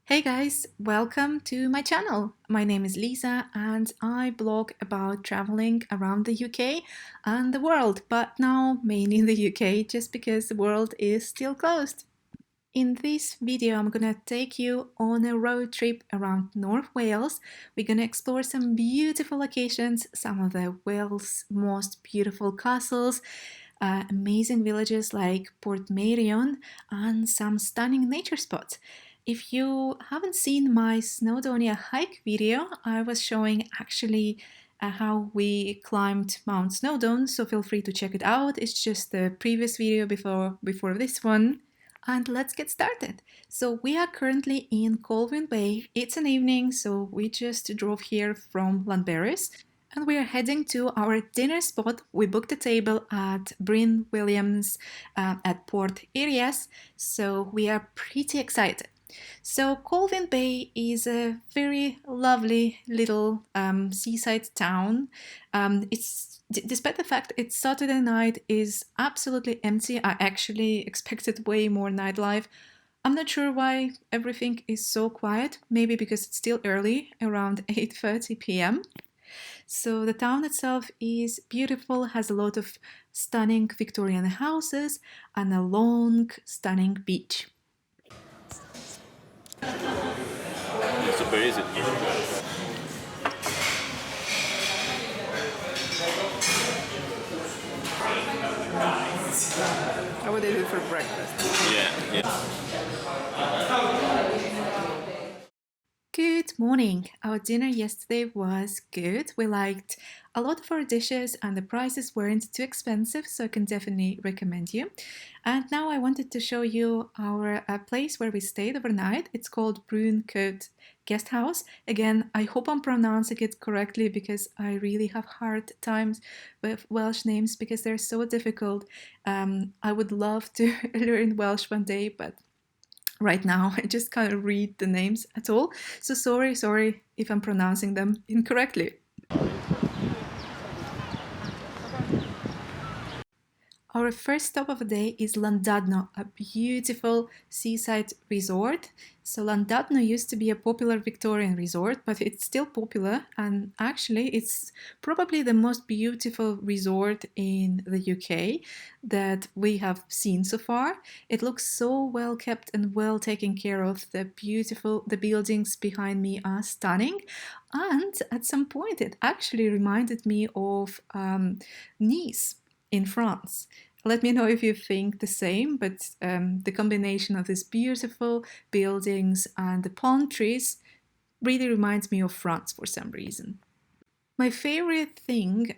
Hey guys, welcome to my channel. My name is Lisa and I blog about traveling around the UK and the world, but now mainly in the UK just because the world is still closed. In this video, I'm gonna take you on a road trip around North Wales. We're gonna explore some beautiful locations, some of the Wales' most beautiful castles, amazing villages like Portmeirion, and some stunning nature spots. If you haven't seen my Snowdonia hike video, I was showing actually how we climbed Mount Snowdon, so feel free to check it out. It's just the previous video before this one. And let's get started. So we are currently in Colwyn Bay. It's an evening, so we just drove here from Llanfairpwll and we are heading to our dinner spot. We booked a table at Bryn Williams at Portmeirion, so we are pretty excited. So Colwyn Bay is a very lovely little seaside town. It's despite the fact it's Saturday night is absolutely empty. I actually expected way more nightlife. I'm not sure why everything is so quiet. Maybe because it's still early, around 8:30 p.m. So the town itself is beautiful, has a lot of stunning Victorian houses and a long, stunning beach. It's super easy. What would they do for breakfast? Yeah. Good morning. Our dinner yesterday was good. We liked a lot of our dishes and the prices weren't too expensive, so I can definitely recommend you. And now I wanted to show you our place where we stayed overnight. It's called Bruncoat Guest House. Again, I hope I'm pronouncing it correctly because I really have hard times with Welsh names because they're so difficult. I would love to learn Welsh one day, but right now I just can't read the names at all. So sorry if I'm pronouncing them incorrectly. Our first stop of the day is Llandudno, a beautiful seaside resort. So Llandudno used to be a popular Victorian resort, but it's still popular, and actually it's probably the most beautiful resort in the UK that we have seen so far. It looks so well kept and well taken care of. The buildings behind me are stunning, and at some point it actually reminded me of Nice in France. Let me know if you think the same, but the combination of these beautiful buildings and the palm trees really reminds me of France for some reason. My favorite thing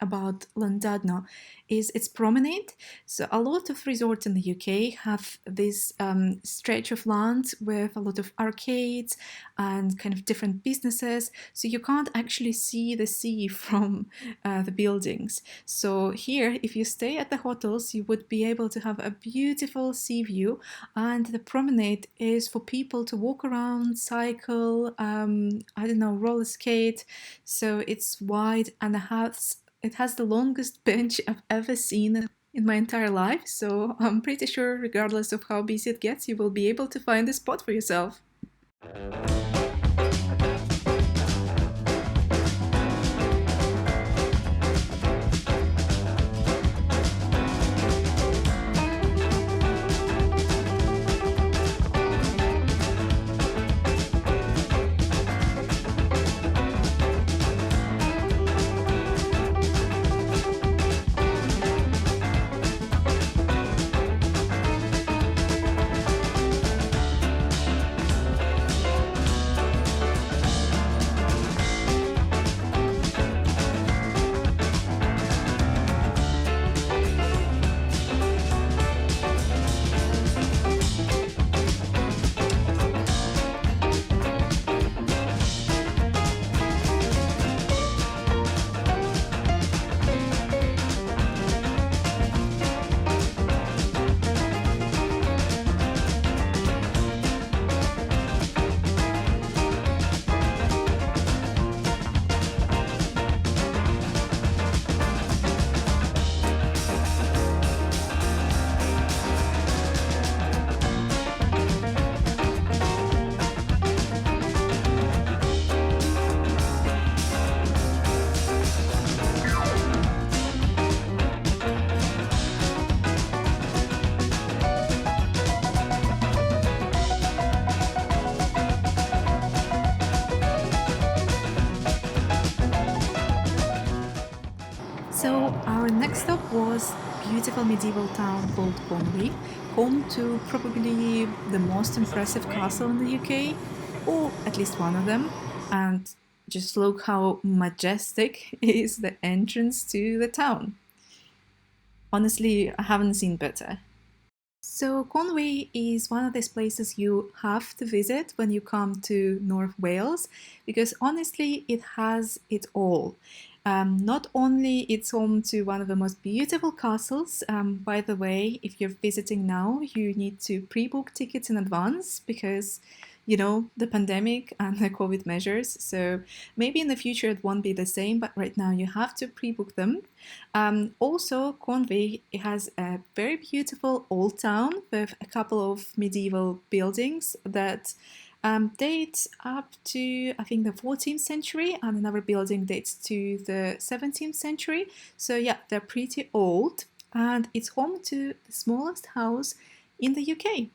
about Llandudno is its promenade. So a lot of resorts in the UK have this stretch of land with a lot of arcades and kind of different businesses. So you can't actually see the sea from the buildings. So here, if you stay at the hotels, you would be able to have a beautiful sea view, and the promenade is for people to walk around, cycle, roller skate. So it's wide and it has the longest bench I've ever seen in my entire life. So I'm pretty sure regardless of how busy it gets, you will be able to find a spot for yourself. this beautiful medieval town called Conwy, home to probably the most impressive castle in the UK, or at least one of them. And just look how majestic is the entrance to the town. Honestly, I haven't seen better. So Conwy is one of these places you have to visit when you come to North Wales because honestly it has it all. Not only it's home to one of the most beautiful castles, by the way, if you're visiting now, you need to pre-book tickets in advance because the pandemic and the COVID measures. So maybe in the future it won't be the same, but right now you have to pre-book them. Also, Conwy has a very beautiful old town with a couple of medieval buildings that date up to, I think, the 14th century, and another building dates to the 17th century. So yeah, they're pretty old, and it's home to the smallest house in the UK.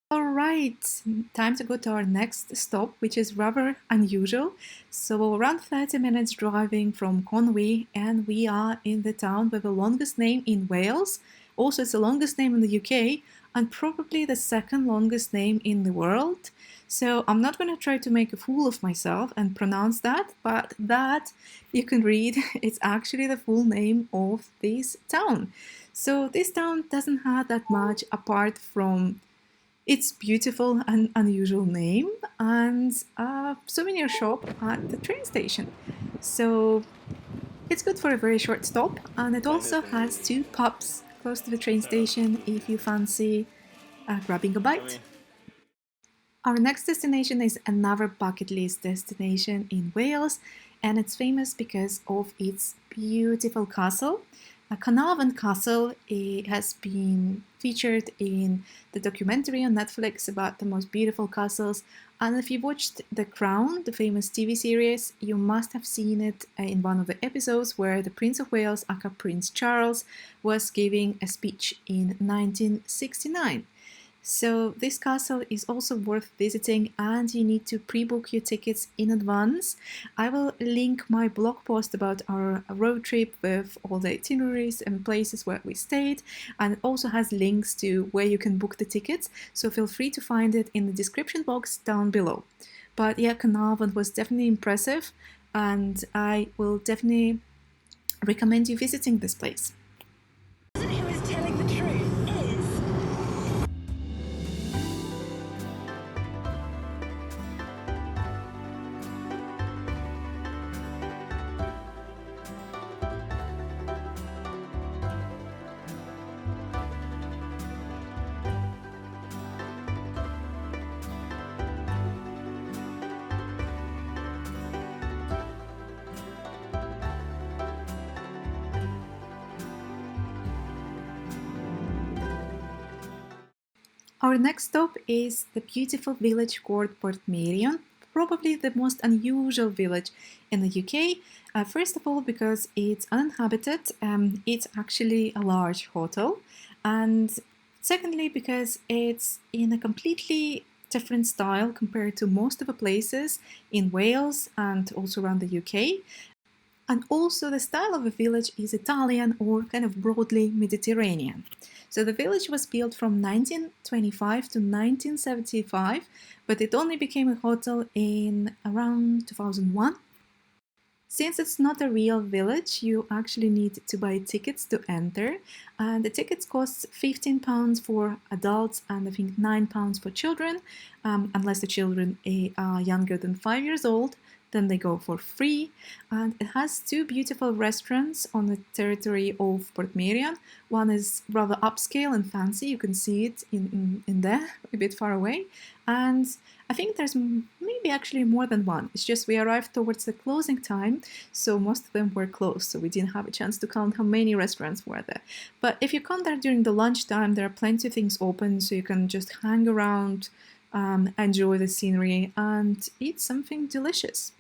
All right, time to go to our next stop, which is rather unusual. So, around 30 minutes driving from Conwy, and we are in the town with the longest name in Wales. Also, it's the longest name in the UK, and probably the second longest name in the world. So, I'm not going to try to make a fool of myself and pronounce that, but that you can read, it's actually the full name of this town. So, this town doesn't have that much apart from its beautiful and unusual name and a souvenir shop at the train station. So it's good for a very short stop, and it also has two pubs close to the train station if you fancy grabbing a bite. Our next destination is another bucket list destination in Wales, and it's famous because of its beautiful castle. Caernarfon Castle has been featured in the documentary on Netflix about the most beautiful castles. And if you watched The Crown, the famous TV series, you must have seen it in one of the episodes where the Prince of Wales, aka Prince Charles, was giving a speech in 1969. So this castle is also worth visiting, and you need to pre-book your tickets in advance. I will link my blog post about our road trip with all the itineraries and places where we stayed, and it also has links to where you can book the tickets, so feel free to find it in the description box down below. But yeah, Caernarfon was definitely impressive, and I will definitely recommend you visiting this place. Our next stop is the beautiful village called Portmeirion, probably the most unusual village in the UK. First of all, because it's uninhabited, it's actually a large hotel, and secondly, because it's in a completely different style compared to most of the places in Wales and also around the UK. And also the style of the village is Italian or kind of broadly Mediterranean. So the village was built from 1925 to 1975, but it only became a hotel in around 2001. Since it's not a real village, you actually need to buy tickets to enter. And the tickets cost £15 for adults and I think £9 for children, unless the children are younger than 5 years old. Then they go for free, and it has two beautiful restaurants on the territory of Portmeirion. One is rather upscale and fancy, you can see it in there, a bit far away, and I think there's maybe actually more than one. It's just we arrived towards the closing time, so most of them were closed, so we didn't have a chance to count how many restaurants were there. But if you come there during the lunchtime, there are plenty of things open, so you can just hang around, enjoy the scenery, and eat something delicious.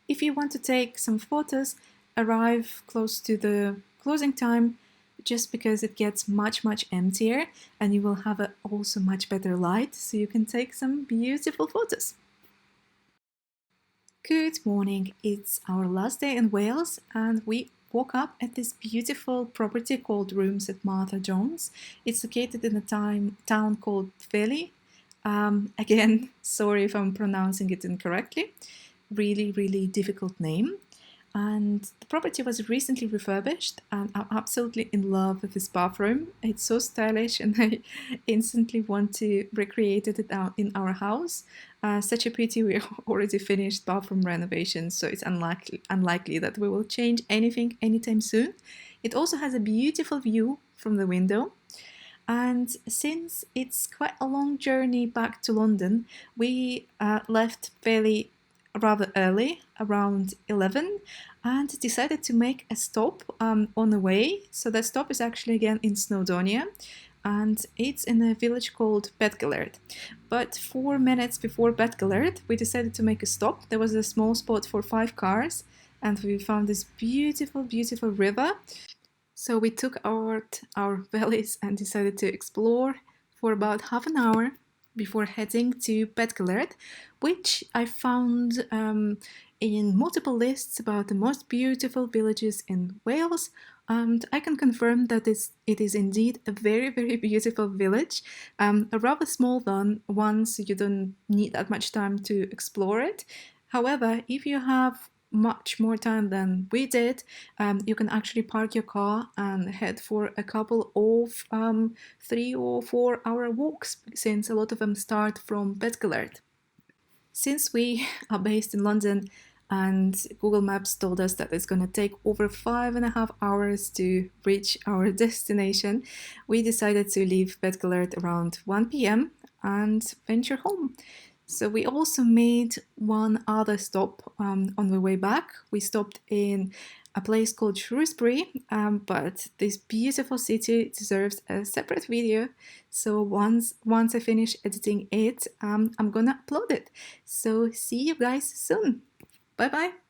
If you want to take some photos, arrive close to the closing time, just because it gets much emptier and you will have also much better light, so you can take some beautiful photos. Good morning, it's our last day in Wales and we woke up at this beautiful property called Rooms at Martha Jones. It's located in a town called Llanfairpwll. Again, sorry if I'm pronouncing it incorrectly. Really difficult name. And the property was recently refurbished and I'm absolutely in love with this bathroom. It's so stylish and I instantly want to recreate it in our house. Such a pity we already finished bathroom renovations, so it's unlikely that we will change anything anytime soon. It also has a beautiful view from the window. And since it's quite a long journey back to London, we left fairly rather early, around 11, and decided to make a stop on the way. So that stop is actually again in Snowdonia, and it's in a village called Beddgelert. But 4 minutes before Beddgelert, we decided to make a stop. There was a small spot for 5 cars, and we found this beautiful river. So we took out our valise and decided to explore for about half an hour before heading to Beddgelert, which I found in multiple lists about the most beautiful villages in Wales, and I can confirm that it is indeed a very beautiful village, a rather small one, so you don't need that much time to explore it. However, if you have much more time than we did, you can actually park your car and head for a couple of 3 or 4 hour walks, since a lot of them start from Beddgelert. Since we are based in London and Google Maps told us that it's going to take over 5.5 hours to reach our destination, we decided to leave Beddgelert around 1 p.m. and venture home. So we also made one other stop on the way back. We stopped in a place called Shrewsbury, but this beautiful city deserves a separate video. So once I finish editing it, I'm gonna upload it. So see you guys soon. Bye bye.